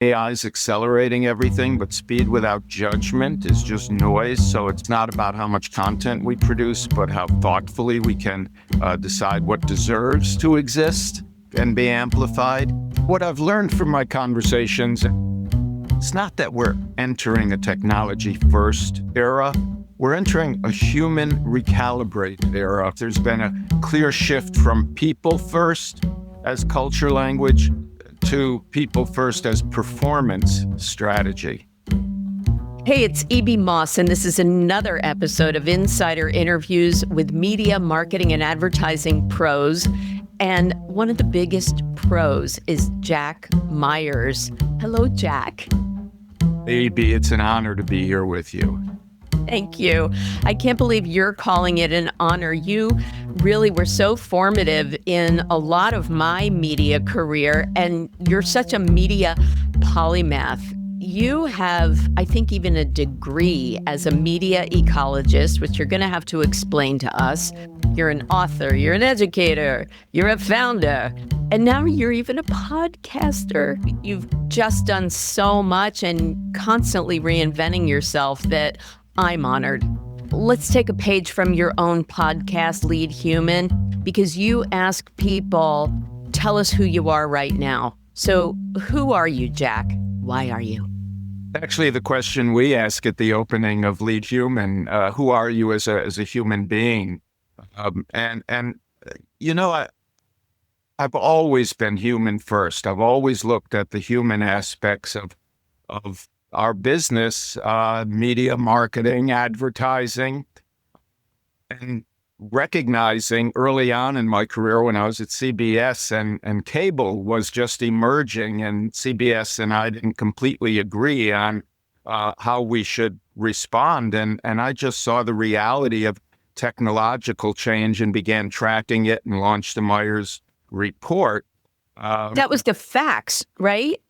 AI is accelerating everything, but speed without judgment is just noise. So it's not about how much content we produce, but how thoughtfully we can decide what deserves to exist and be amplified. What I've learned from my conversations, it's not that we're entering a technology first era. We're entering a human recalibrated era. There's been a clear shift from people first as culture language to people first as performance strategy. Hey, it's E.B. Moss, and this is another episode of Insider Interviews with media, marketing, and advertising pros. And one of the biggest pros is Jack Myers. Hello, Jack. Hey, E.B., it's an honor to be here with you. Thank you. I can't believe you're calling it an honor. You really were so formative in a lot of my media career, and you're such a media polymath. You have, I think, even a degree as a media ecologist, which you're going to have to explain to us. You're an author, you're an educator, you're a founder, and now you're even a podcaster. You've just done so much and constantly reinventing yourself that I'm honored. Let's take a page from your own podcast, Lead Human, because you ask people, tell us who you are right now. So who are you, Jack? Why are you? Actually, the question we ask at the opening of Lead Human, who are you as a human being? I've always been human first. I've always looked at the human aspects of our business, media, marketing, advertising, and recognizing early on in my career when I was at CBS and cable was just emerging, and CBS and I didn't completely agree on how we should respond. And I just saw the reality of technological change and began tracking it and launched the Myers report. That was the fax, right?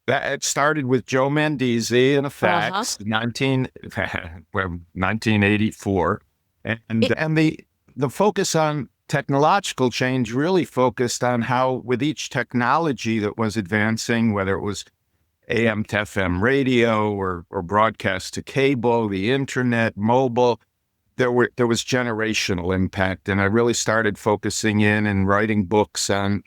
It started with Joe Mandisi and a fax, 1984. And the focus on technological change really focused on how, with each technology that was advancing, whether it was AM to FM radio or broadcast to cable, the internet, mobile, there was generational impact. And I really started focusing in and writing books on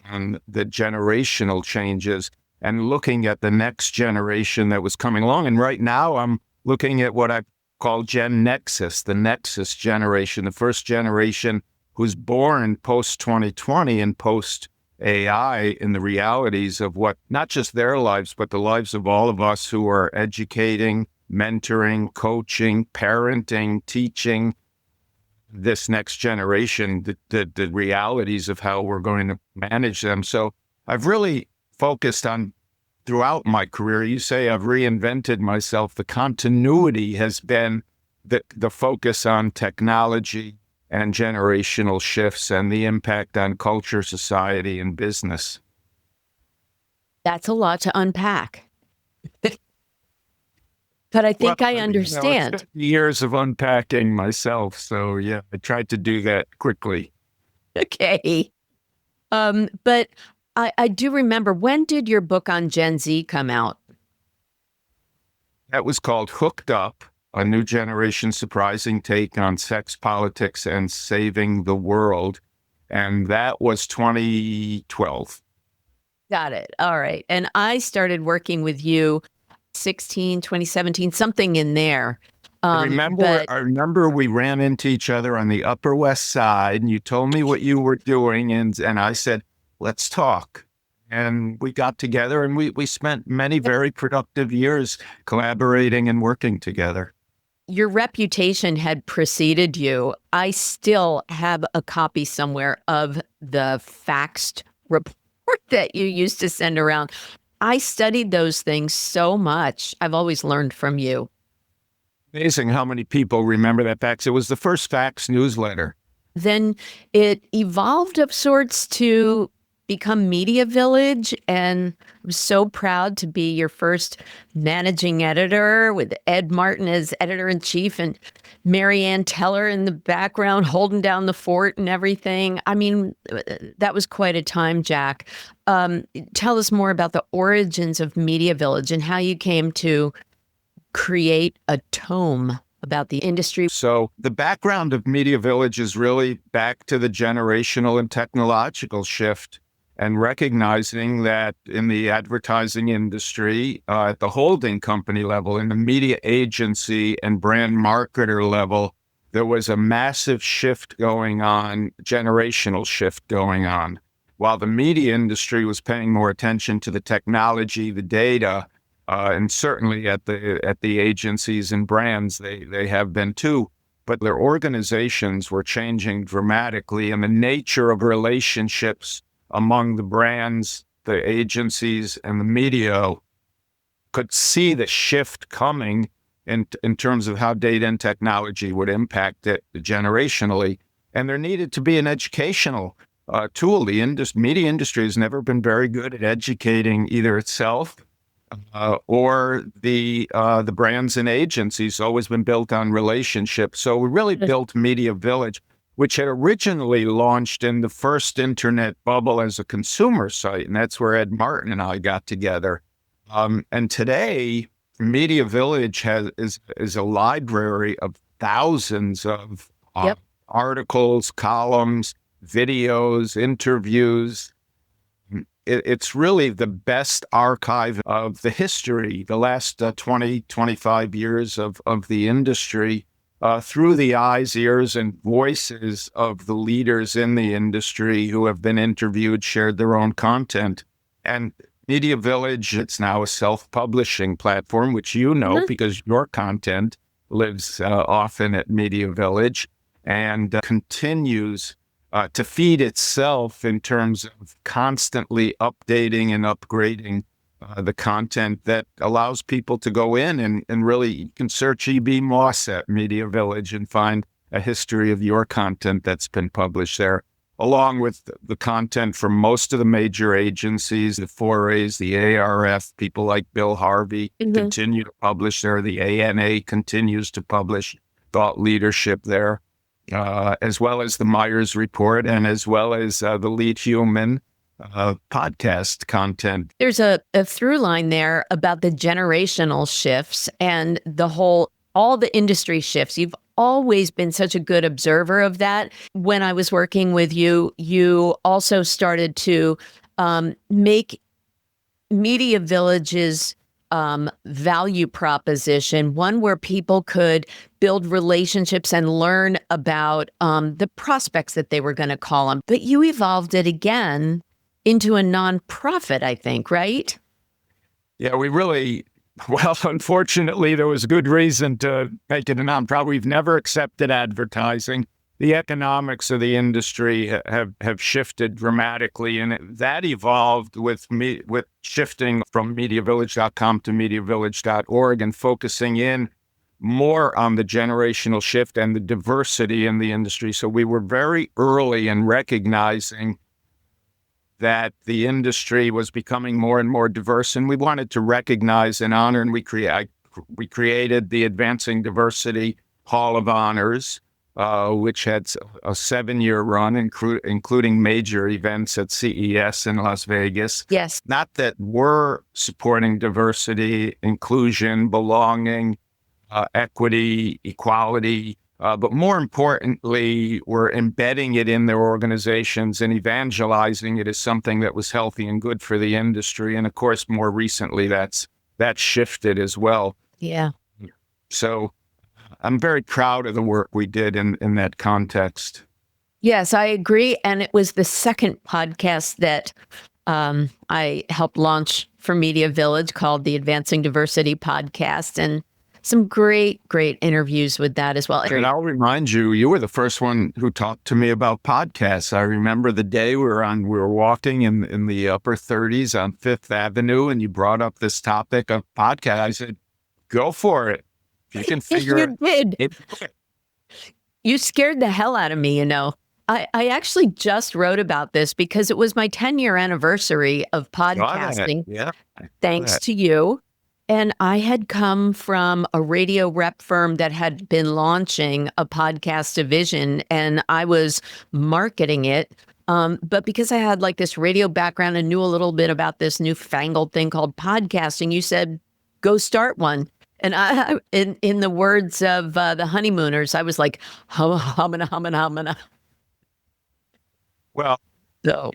the generational changes and looking at the next generation that was coming along. And right now I'm looking at what I call Gen Nexus, the Nexus generation, the first generation who's born post-2020 and post-AI in the realities of what, not just their lives, but the lives of all of us who are educating, mentoring, coaching, parenting, teaching this next generation, the realities of how we're going to manage them. So I've really focused on, throughout my career, you say I've reinvented myself. The continuity has been the focus on technology and generational shifts and the impact on culture, society, and business. That's a lot to unpack. But I think I understand. It's 50 years of unpacking myself. So yeah, I tried to do that quickly. Okay. But I do remember, when did your book on Gen Z come out? That was called Hooked Up, a new generation surprising take on sex, politics, and saving the world. And that was 2012. Got it. All right. And I started working with you 2017, something in there. I remember we ran into each other on the Upper West Side, and you told me what you were doing, and I said, let's talk. And we got together, and we spent many very productive years collaborating and working together. Your reputation had preceded you. I still have a copy somewhere of the faxed report that you used to send around. I studied those things so much. I've always learned from you. Amazing how many people remember that fax. It was the first fax newsletter. Then it evolved of sorts to become Media Village, and I'm so proud to be your first managing editor with Ed Martin as editor-in-chief and Marianne Teller in the background holding down the fort and everything. I mean, that was quite a time, Jack. Tell us more about the origins of Media Village and how you came to create a tome about the industry. So the background of Media Village is really back to the generational and technological shift, and recognizing that in the advertising industry, at the holding company level, in the media agency and brand marketer level, there was a massive shift going on, generational shift going on. While the media industry was paying more attention to the technology, the data, and certainly at the agencies and brands, they have been too. But their organizations were changing dramatically, and the nature of relationships among the brands, the agencies, and the media could see the shift coming in terms of how data and technology would impact it generationally. And there needed to be an educational tool. The media industry has never been very good at educating either itself or the brands and agencies. Always been built on relationships. So we really built Media Village, which had originally launched in the first internet bubble as a consumer site, and that's where Ed Martin and I got together. And today, Media Village is a library of thousands of articles, columns, videos, interviews. It's really the best archive of the history, the last 20, 25 years of the industry, through the eyes, ears, and voices of the leaders in the industry who have been interviewed, shared their own content. And Media Village, it's now a self-publishing platform, which you know because your content lives often at Media Village, and continues to feed itself in terms of constantly updating and upgrading the content that allows people to go in and really, you can search E.B. Moss at Media Village and find a history of your content that's been published there, along with the content from most of the major agencies, the 4As, the ARF, people like Bill Harvey continue to publish there. The ANA continues to publish thought leadership there, as well as the Myers Report, and as well as the Lead Human podcast content. There's a through line there about the generational shifts and all the industry shifts. You've always been such a good observer of that. When I was working with you, you also started to make Media Village's value proposition one where people could build relationships and learn about the prospects that they were going to call them. But you evolved it again into a nonprofit, I think, right? Yeah, well, unfortunately, there was good reason to make it a nonprofit. We've never accepted advertising. The economics of the industry have shifted dramatically, and that evolved with shifting from MediaVillage.com to MediaVillage.org and focusing in more on the generational shift and the diversity in the industry. So we were very early in recognizing that the industry was becoming more and more diverse, and we wanted to recognize and honor, and we created the Advancing Diversity Hall of Honors, which had a 7-year run, including major events at CES in Las Vegas. Yes. Not that we're supporting diversity, inclusion, belonging, equity, equality, but more importantly, we're embedding it in their organizations and evangelizing it as something that was healthy and good for the industry. And of course, more recently, that's shifted as well. Yeah. So I'm very proud of the work we did in that context. Yes, I agree. And it was the second podcast that I helped launch for Media Village called the Advancing Diversity Podcast. And some great interviews with that as well. And I'll remind you, you were the first one who talked to me about podcasts. I remember the day we were walking in the upper 30s on Fifth Avenue, and you brought up this topic of podcast. I said, go for it. You can figure You did. You scared the hell out of me, you know. I actually just wrote about this because it was my 10-year anniversary of Got it. podcasting, Yeah. thanks to you. And I had come from a radio rep firm that had been launching a podcast division, and I was marketing it. But because I had like this radio background and knew a little bit about this newfangled thing called podcasting, you said, go start one. And in the words of the honeymooners, I was like, humana, humana, humana. Well, So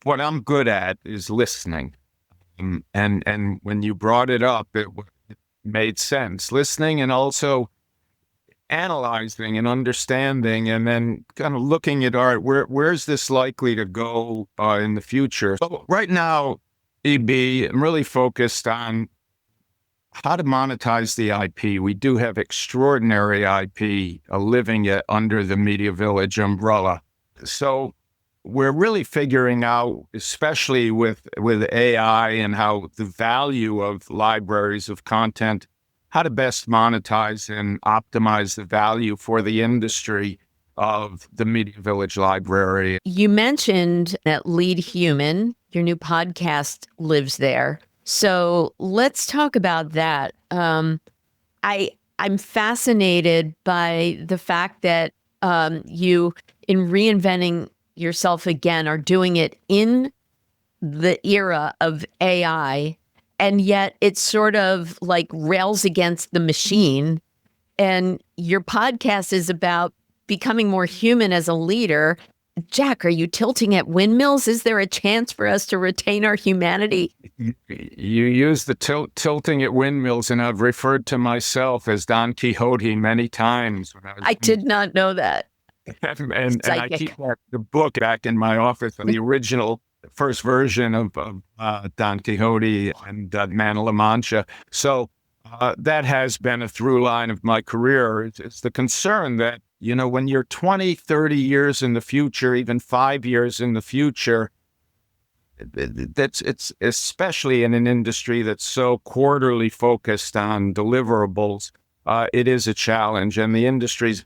what I'm good at is listening. And when you brought it up, it made sense. Listening and also analyzing and understanding, and then kind of looking at, all right, where's this likely to go in the future? So right now, EB, I'm really focused on how to monetize the IP. We do have extraordinary IP living under the Media Village umbrella. So we're really figuring out, especially with AI and how the value of libraries of content, how to best monetize and optimize the value for the industry of the Media Village library. you mentioned that Lead Human, your new podcast, lives there. So let's talk about that. I'm fascinated by the fact that you, in reinventing yourself again, are doing it in the era of AI, and yet it's sort of like rails against the machine. And your podcast is about becoming more human as a leader. Jack, are you tilting at windmills? Is there a chance for us to retain our humanity? You use the tilting at windmills, and I've referred to myself as Don Quixote many times. I did not know that. And I keep the book back in my office, the original first version of Don Quixote and Man of La Mancha. So that has been a through line of my career. It's the concern that, when you're 20, 30 years in the future, even 5 years in the future, it's especially in an industry that's so quarterly focused on deliverables, it is a challenge. And the industry's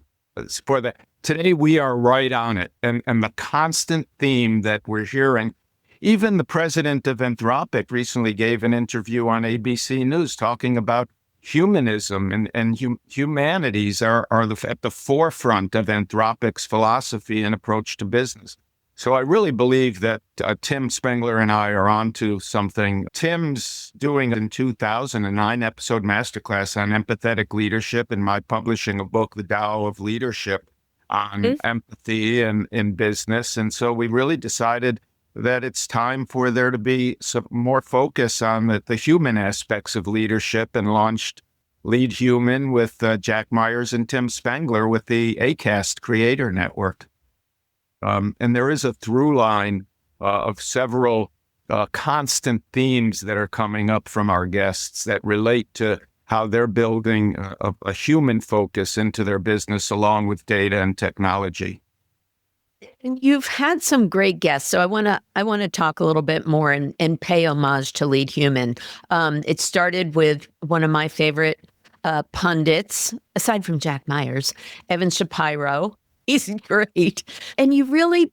for that. Today, we are right on it. And the constant theme that we're hearing, even the president of Anthropic recently gave an interview on ABC News talking about humanism and humanities are at the forefront of Anthropic's philosophy and approach to business. So I really believe that Tim Spengler and I are onto something. Tim's doing a 2009 episode masterclass on empathetic leadership, and my publishing a book, The Tao of Leadership, on empathy and in business. And so we really decided that it's time for there to be some more focus on the human aspects of leadership, and launched Lead Human with Jack Myers and Tim Spengler with the ACAST Creator Network. And there is a through line of several constant themes that are coming up from our guests that relate to how they're building a human focus into their business along with data and technology. And you've had some great guests, so I want to talk a little bit more and pay homage to Lead Human. It started with one of my favorite pundits, aside from Jack Myers, Evan Shapiro. He's great, and you really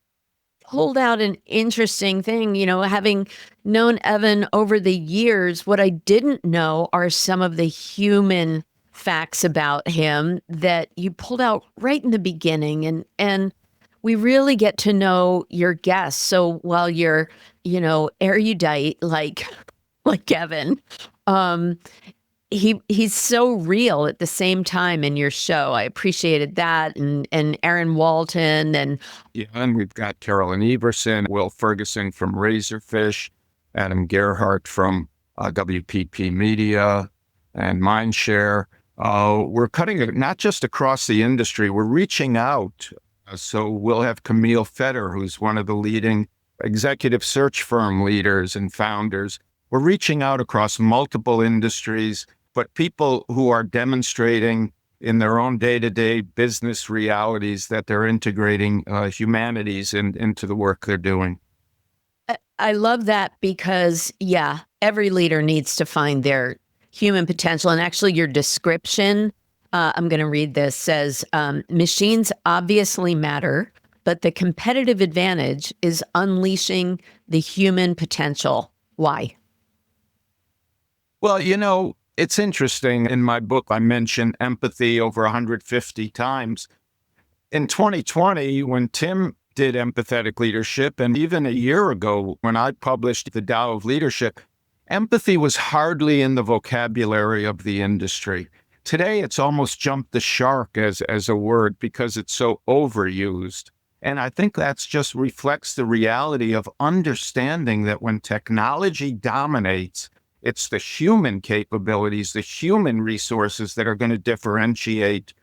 pulled out an interesting thing. Having known Evan over the years, what I didn't know are some of the human facts about him that you pulled out right in the beginning, and we really get to know your guests. So while you're, erudite like Evan, he's so real at the same time in your show. I appreciated that, and Aaron Walton and we've got Carolyn Everson, Will Ferguson from Razorfish, Adam Gerhardt from WPP Media and Mindshare. We're cutting it not just across the industry, we're reaching out. So we'll have Camille Fetter, who's one of the leading executive search firm leaders and founders. We're reaching out across multiple industries, but people who are demonstrating in their own day-to-day business realities that they're integrating humanities into the work they're doing. I love that because, every leader needs to find their human potential. And actually, your description, I'm going to read this, says, machines obviously matter, but the competitive advantage is unleashing the human potential. Why? Well, it's interesting. In my book, I mentioned empathy over 150 times. In 2020, when Tim did empathetic leadership, and even a year ago when I published The Tao of Leadership, empathy was hardly in the vocabulary of the industry. Today, it's almost jumped the shark as a word because it's so overused. And I think that's just reflects the reality of understanding that when technology dominates, it's the human capabilities, the human resources that are going to differentiate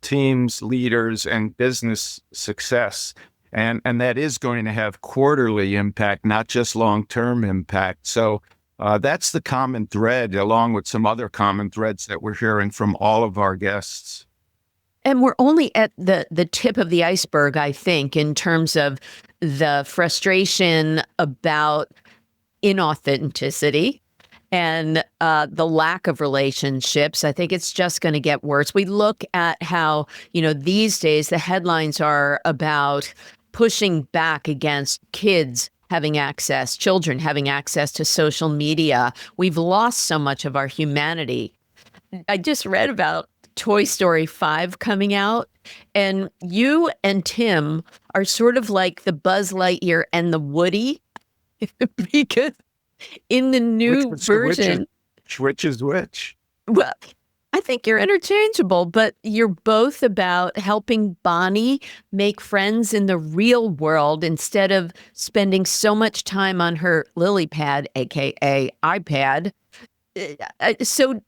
teams, leaders, and business success. And that is going to have quarterly impact, not just long-term impact. So that's the common thread, along with some other common threads that we're hearing from all of our guests. And we're only at the tip of the iceberg, I think, in terms of the frustration about inauthenticity and the lack of relationships. I think it's just going to get worse. We look at how, these days the headlines are about pushing back against kids having access, children having access to social media. We've lost so much of our humanity. I just read about Toy Story 5 coming out, and you and Tim are sort of like the Buzz Lightyear and the Woody, because in the new version, which is which? Well, I think you're interchangeable, but you're both about helping Bonnie make friends in the real world instead of spending so much time on her lily pad, aka iPad. So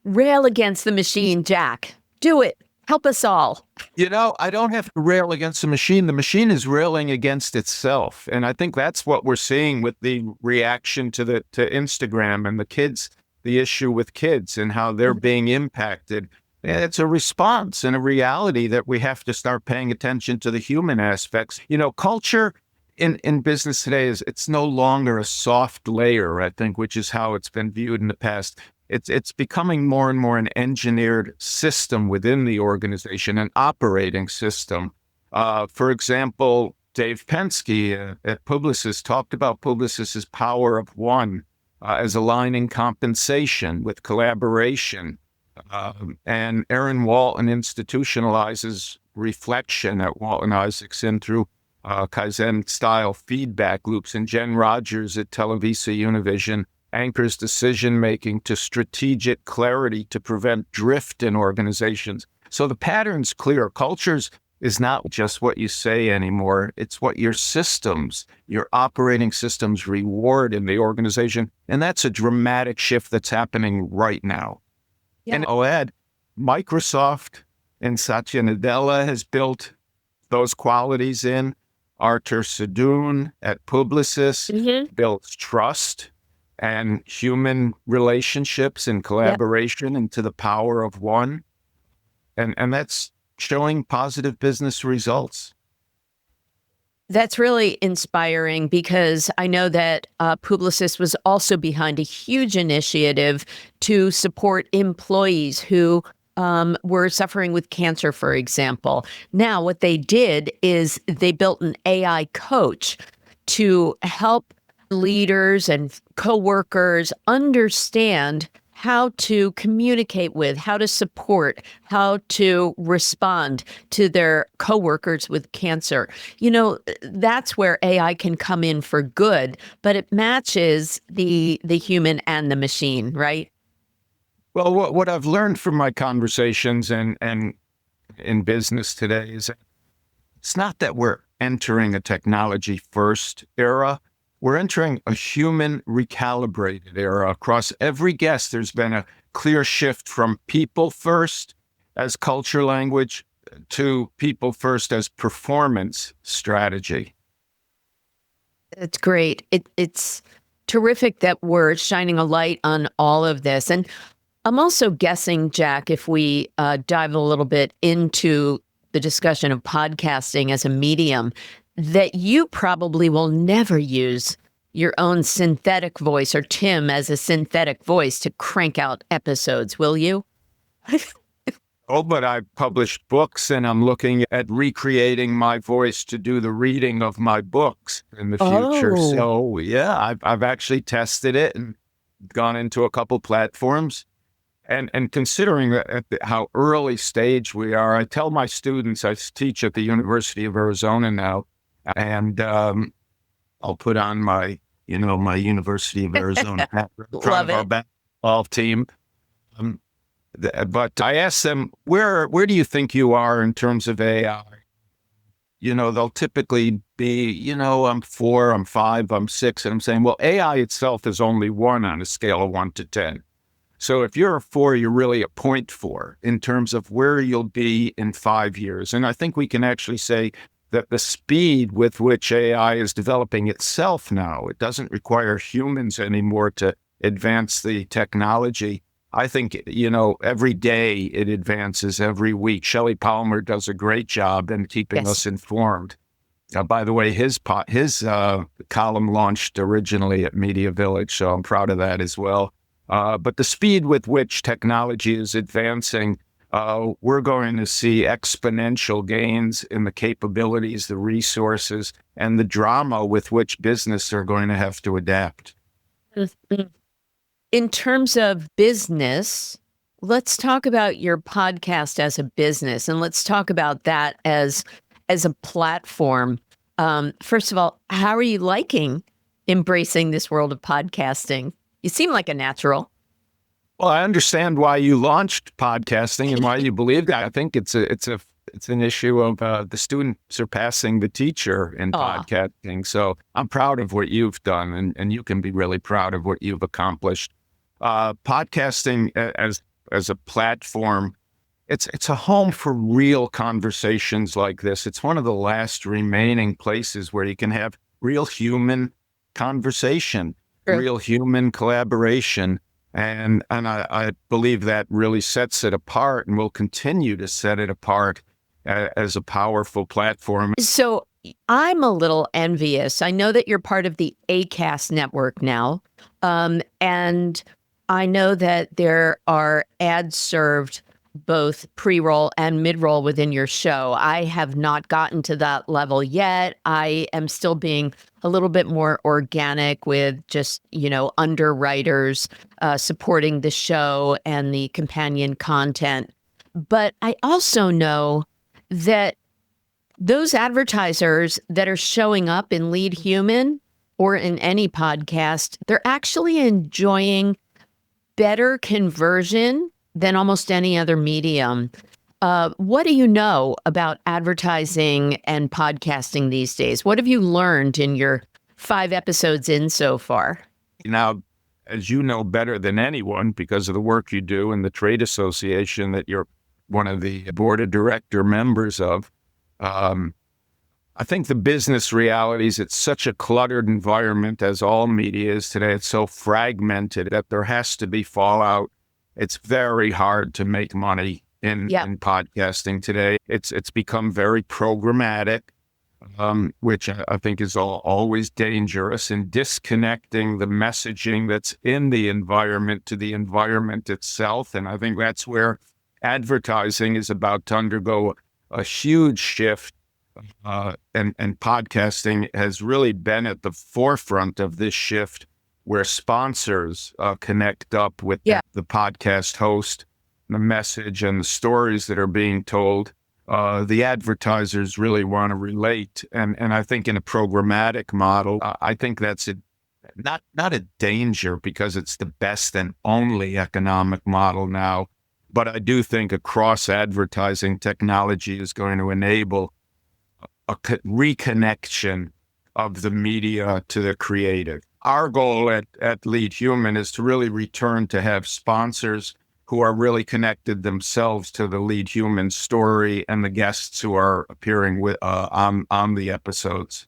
rail against the machine, Jack. Do it. Help us all. I don't have to rail against the machine. The machine is railing against itself. And I think that's what we're seeing with the reaction to Instagram and the kids, the issue with kids and how they're being impacted. It's a response and a reality that we have to start paying attention to the human aspects. Culture in business today it's no longer a soft layer, I think, which is how it's been viewed in the past. It's becoming more and more an engineered system within the organization, an operating system. For example, Dave Penske at Publicis talked about Publicis's power of one as aligning compensation with collaboration. And Aaron Walton institutionalizes reflection at Walton Isaacson through Kaizen-style feedback loops. And Jen Rogers at Televisa Univision anchors decision-making to strategic clarity to prevent drift in organizations. So the pattern's clear. Cultures is not just what you say anymore. It's what your systems, your operating systems reward in the organization. And that's a dramatic shift that's happening right now. Yeah. And I'll add, Microsoft and Satya Nadella has built those qualities in. Artur Sadoun at Publicis builds trust and human relationships and collaboration into the power of one. And that's showing positive business results. That's really inspiring, because I know that Publicis was also behind a huge initiative to support employees who were suffering with cancer, for example. Now, what they did is they built an AI coach to help leaders and coworkers understand how to communicate with, how to support, how to respond to their coworkers with cancer. That's where AI can come in for good, but it matches the human and the machine, right? Well, what I've learned from my conversations and in business today is that it's not that we're entering a technology first era. We're entering a human recalibrated era. Across every guest, there's been a clear shift from people first as culture language to people first as performance strategy. It's great. It's terrific that we're shining a light on all of this. And I'm also guessing, Jack, if we dive a little bit into the discussion of podcasting as a medium, that you probably will never use your own synthetic voice, or Tim as a synthetic voice, to crank out episodes, will you? Oh, but I've published books and I'm looking at recreating my voice to do the reading of my books in the future. Oh, So yeah, I've actually tested it and gone into a couple platforms. And considering how early stage we are, I tell my students, I teach at the University of Arizona now, and I'll put on my University of Arizona hat in front love of our it. basketball team. Um, but I ask them, where do you think you are in terms of AI? They'll typically be, I'm 4, I'm 5, I'm 6. And I'm saying, well, AI itself is only 1 on a scale of 1 to 10. So if you're a 4, you're really a 0.4 in terms of where you'll be in 5 years. And I think we can actually say that the speed with which AI is developing itself now, it doesn't require humans anymore to advance the technology. I think, every day it advances every week. Shelley Palmer does a great job in keeping Yes. us informed. By the way, his column launched originally at Media Village, so I'm proud of that as well. But the speed with which technology is advancing, we're going to see exponential gains in the capabilities, the resources, and the drama with which business are going to have to adapt. Mhm. In terms of business, let's talk about your podcast as a business, and let's talk about that as a platform. First of all, how are you liking embracing this world of podcasting? You seem like a natural. Well, I understand why you launched podcasting and why you believe that. I think it's an issue of the student surpassing the teacher in Aw. podcasting. So I'm proud of what you've done, and you can be really proud of what you've accomplished. Podcasting as a platform, it's a home for real conversations like this. It's one of the last remaining places where you can have real human conversation, True. real human collaboration. And I believe that really sets it apart and will continue to set it apart as a powerful platform. So I'm a little envious. I know that you're part of the ACAST network now. And I know that there are ads served both pre-roll and mid-roll within your show. I have not gotten to that level yet. I am still being a little bit more organic with just, underwriters supporting the show and the companion content. But I also know that those advertisers that are showing up in Lead Human or in any podcast, they're actually enjoying better conversion than almost any other medium. What do you know about advertising and podcasting these days? What have you learned in your 5 episodes in so far? Now, as you know better than anyone, because of the work you do in the trade association that you're one of the board of director members of, I think the business realities, it's such a cluttered environment, as all media is today. It's so fragmented that there has to be fallout. It's very hard to make money in podcasting today. It's become very programmatic, which I think is always dangerous, in disconnecting the messaging that's in the environment to the environment itself. And I think that's where advertising is about to undergo a huge shift. And podcasting has really been at the forefront of this shift, where sponsors connect up with the podcast host, the message and the stories that are being told. The advertisers really want to relate. And I think in a programmatic model, I think that's not a danger, because it's the best and only economic model now. But I do think a cross-advertising technology is going to enable a reconnection of the media to the creative. Our goal at Lead Human is to really return to have sponsors who are really connected themselves to the Lead Human story and the guests who are appearing with on the episodes.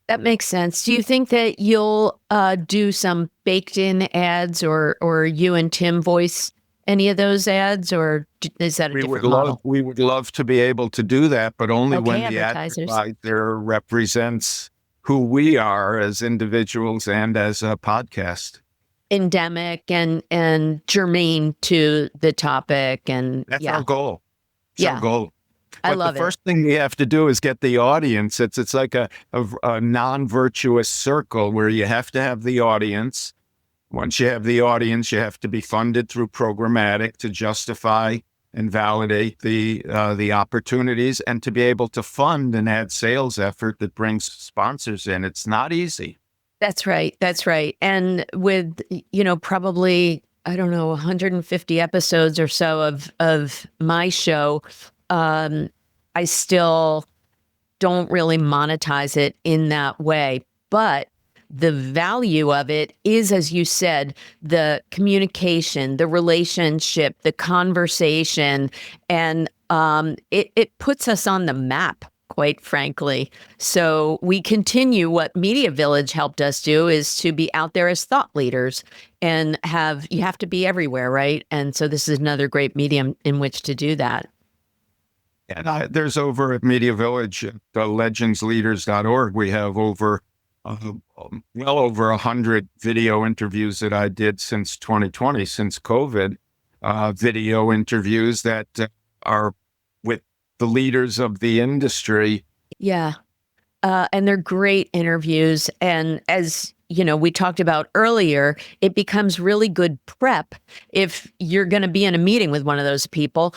That makes sense. Do you think that you'll do some baked-in ads, or you and Tim voice any of those ads, or is that a different model? We would love to be able to do that, but only when the advertisers. advertiser represents who we are as individuals and as a podcast. Endemic and germane to the topic. And That's our goal. Yeah, goal. I But the love it. first thing you have to do is get the audience. It's like a non-virtuous circle where you have to have the audience. Once you have the audience, you have to be funded through programmatic to justify and validate the opportunities, and to be able to fund an ad sales effort that brings sponsors in. It's not easy. That's right. That's right. And with, probably, I don't know, 150 episodes or so of my show, um, I still don't really monetize it in that way. But the value of it is, as you said, the communication, the relationship, the conversation, and it puts us on the map, quite frankly. So we continue what Media Village helped us do, is to be out there as thought leaders, and you have to be everywhere, right? And so this is another great medium in which to do that. And there's over at Media Village, legendsleaders.org, we have well over 100 video interviews that I did since 2020, since COVID, video interviews that are with the leaders of the industry. Yeah. And they're great interviews. And as we talked about earlier, it becomes really good prep if you're going to be in a meeting with one of those people,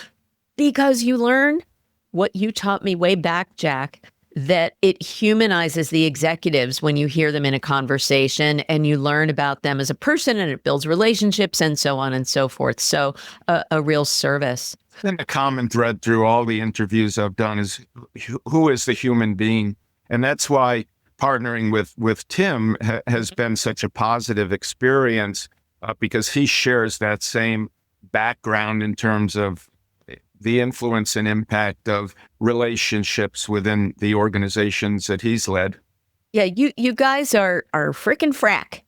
because you learn what you taught me way back, Jack, that it humanizes the executives when you hear them in a conversation, and you learn about them as a person, and it builds relationships and so on and so forth. So a real service. And the common thread through all the interviews I've done is, who is the human being? And that's why partnering with Tim has been such a positive experience, because he shares that same background in terms of the influence and impact of relationships within the organizations that he's led. Yeah, you guys are freaking frack.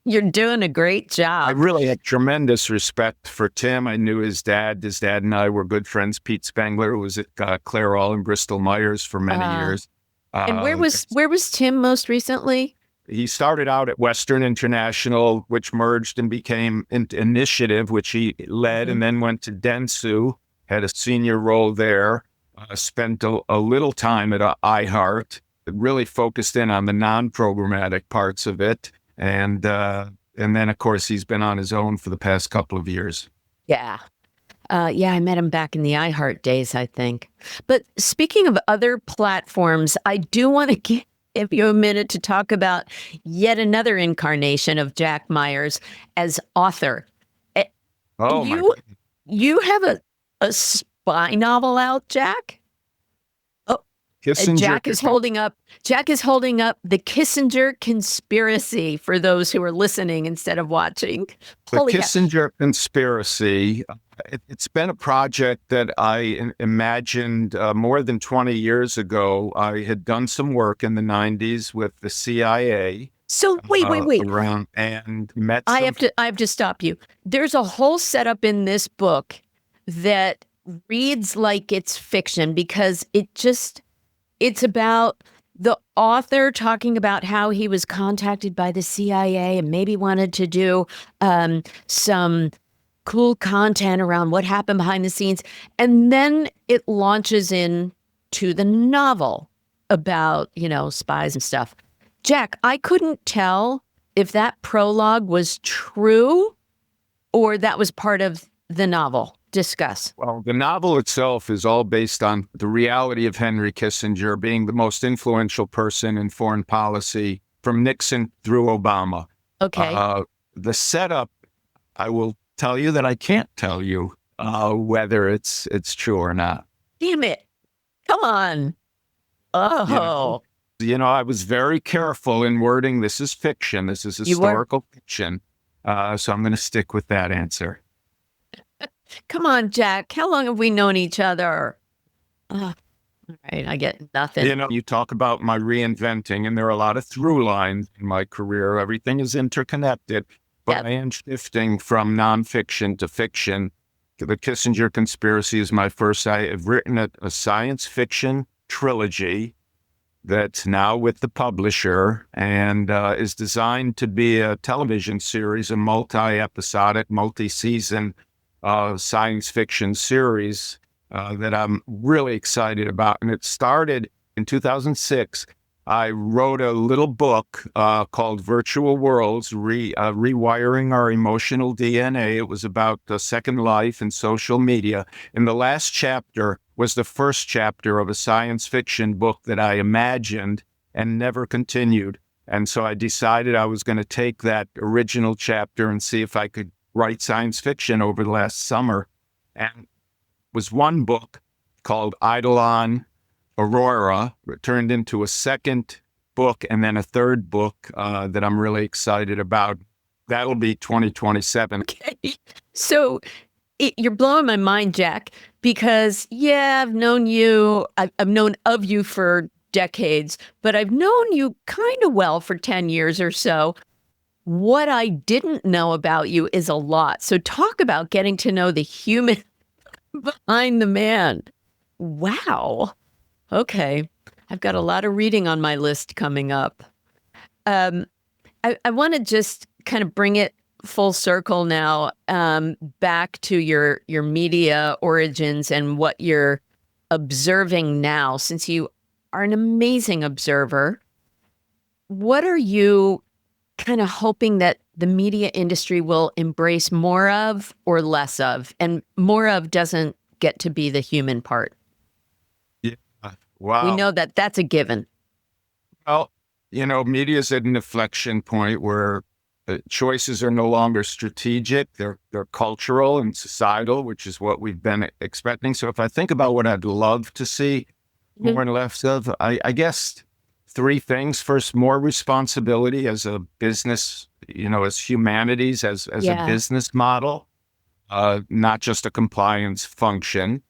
You're doing a great I job. really had tremendous respect for Tim. I knew his dad. His dad and I were good friends. Pete Spangler, who was at Clairol and Bristol Myers for many years. And where was Tim most recently? He started out at Western International, which merged and became Initiative, which he led, and then went to Dentsu, had a senior role there, spent a little time at iHeart, really focused in on the non-programmatic parts of it. And then, of course, he's been on his own for the past couple of years. Yeah. Yeah, I met him back in the iHeart days, I think. But speaking of other platforms, I do want to give you a minute to talk about yet another incarnation of Jack Myers as author. Oh, You have a spy novel out, Jack? Oh, Kissinger. Jack is holding up The Kissinger Conspiracy for those who are listening instead of watching. The Holy cow. Kissinger Conspiracy. It's been a project that I imagined more than 20 years ago. I had done some work in the 90s with the CIA. So wait. Around, and met. I have to stop you. There's a whole setup in this book that reads like it's fiction, because it's about the author talking about how he was contacted by the CIA and maybe wanted to do some cool content around what happened behind the scenes. And then it launches into the novel about, spies and stuff. Jack, I couldn't tell if that prologue was true or that was part of the novel. Discuss. Well, the novel itself is all based on the reality of Henry Kissinger being the most influential person in foreign policy from Nixon through Obama. Okay. The setup, I will tell you that I can't tell you whether it's true or not. Damn it. Come on. Oh. I was very careful in wording. This is fiction. This is historical fiction. So I'm going to stick with that answer. Come on, Jack. How long have we known each other? All right, I get nothing. You talk about my reinventing, and there are a lot of through lines in my career. Everything is interconnected, but I am shifting from nonfiction to fiction. The Kissinger Conspiracy is my first. I have written a science fiction trilogy that's now with the publisher, and is designed to be a television series, a multi-episodic, multi-season science fiction series that I'm really excited about. And it started in 2006. I wrote a little book called Virtual Worlds, Rewiring Our Emotional DNA. It was about the second life and social media. And the last chapter was the first chapter of a science fiction book that I imagined and never continued. And so I decided I was going to take that original chapter and see if I could write science fiction over the last summer. And it was one book called Eidolon Aurora. It turned into a second book and then a third book that I'm really excited about. That'll be 2027. Okay. So you're blowing my mind, Jack, because, yeah, I've known you, I've known of you for decades, but I've known you kind of well for 10 years or so. What I didn't know about you is a lot. So talk about getting to know the human behind the man. Wow. Okay. I've got a lot of reading on my list coming up. I want to just kind of bring it full circle now, back to your media origins and what you're observing now, since you are an amazing observer. What are you kind of hoping that the media industry will embrace more of or less of? And more of doesn't get to be the human part. Yeah. Wow. We know that that's a given. Well, media is at an inflection point where choices are no longer strategic. They're cultural and societal, which is what we've been expecting. So if I think about what I'd love to see more and less of, I guess three things. First, more responsibility as a business, as humanities, as a business model, not just a compliance function.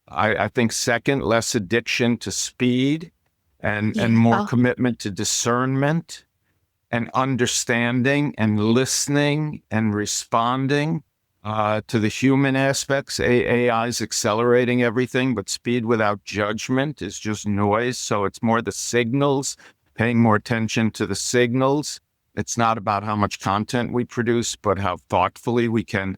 I think second, less addiction to speed and more commitment to discernment and understanding and listening and responding to the human aspects. AI is accelerating everything, but speed without judgment is just noise. So it's more the signals, paying more attention to the signals. It's not about how much content we produce, but how thoughtfully we can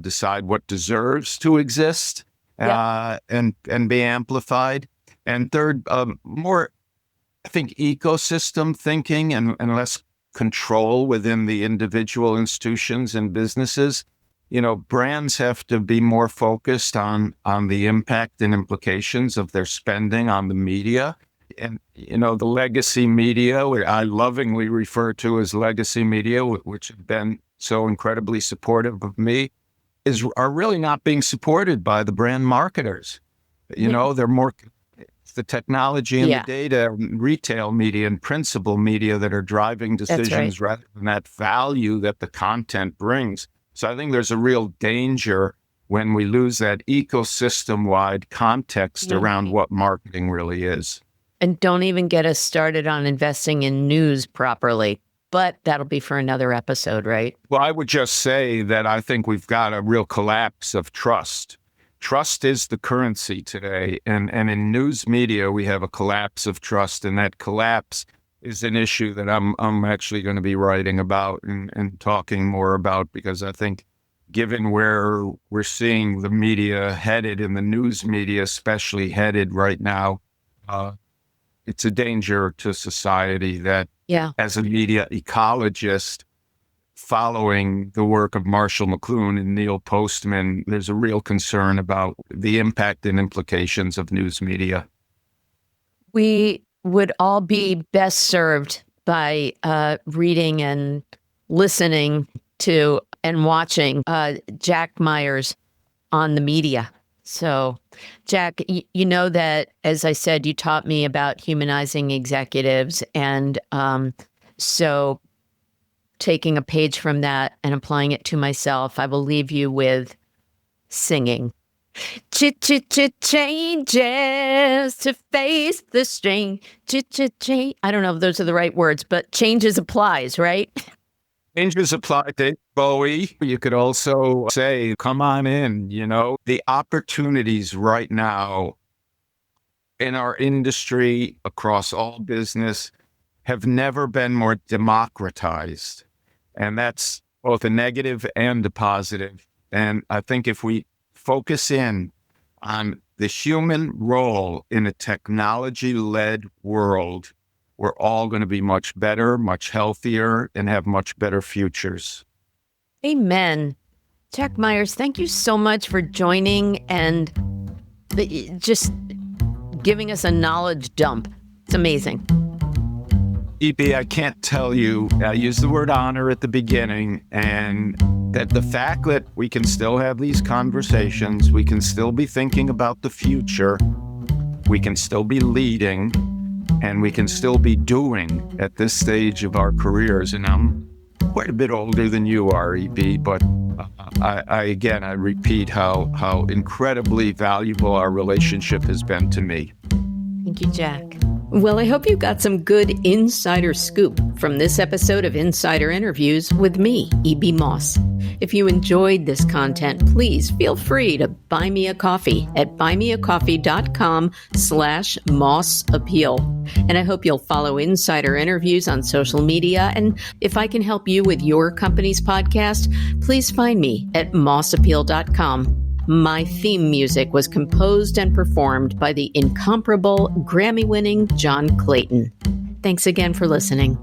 decide what deserves to exist and be amplified. And third, more, I think, ecosystem thinking and less control within the individual institutions and businesses. Brands have to be more focused on the impact and implications of their spending on the media. And, the legacy media, which I lovingly refer to as legacy media, which have been so incredibly supportive of me, are really not being supported by the brand marketers. They're more, it's the technology and the data, retail media and principal media that are driving decisions rather than that value that the content brings. So I think there's a real danger when we lose that ecosystem-wide context around what marketing really is. And don't even get us started on investing in news properly. But that'll be for another episode, right? Well, I would just say that I think we've got a real collapse of trust. Trust is the currency today. And in news media, we have a collapse of trust. And that collapse is an issue that I'm actually going to be writing about and talking more about, because I think given where we're seeing the media headed, and the news media especially headed right now, it's a danger to society that as a media ecologist, following the work of Marshall McLuhan and Neil Postman, there's a real concern about the impact and implications of news media. We would all be best served by reading and listening to and watching Jack Myers on the media. So, Jack, you know that, as I said, you taught me about humanizing executives. And so taking a page from that and applying it to myself, I will leave you with singing. Changes to face the strain. I don't know if those are the right words, but changes applies, right? Changes apply to Bowie. You could also say, come on in, the opportunities right now in our industry across all business have never been more democratized. And that's both a negative and a positive. And I think if we focus in on the human role in a technology-led world, we're all going to be much better, much healthier, and have much better futures. Amen. Jack Myers, thank you so much for joining and just giving us a knowledge dump. It's amazing. E.B., I can't tell you, I used the word honor at the beginning, and that the fact that we can still have these conversations, we can still be thinking about the future, we can still be leading, and we can still be doing at this stage of our careers. And I'm quite a bit older than you are, E.B., but I repeat how incredibly valuable our relationship has been to me. Thank you, Jack. Well, I hope you got some good insider scoop from this episode of Insider Interviews with me, E.B. Moss. If you enjoyed this content, please feel free to buy me a coffee at buymeacoffee.com/mossappeal. And I hope you'll follow Insider Interviews on social media. And if I can help you with your company's podcast, please find me at mossappeal.com. My theme music was composed and performed by the incomparable Grammy-winning John Clayton. Thanks again for listening.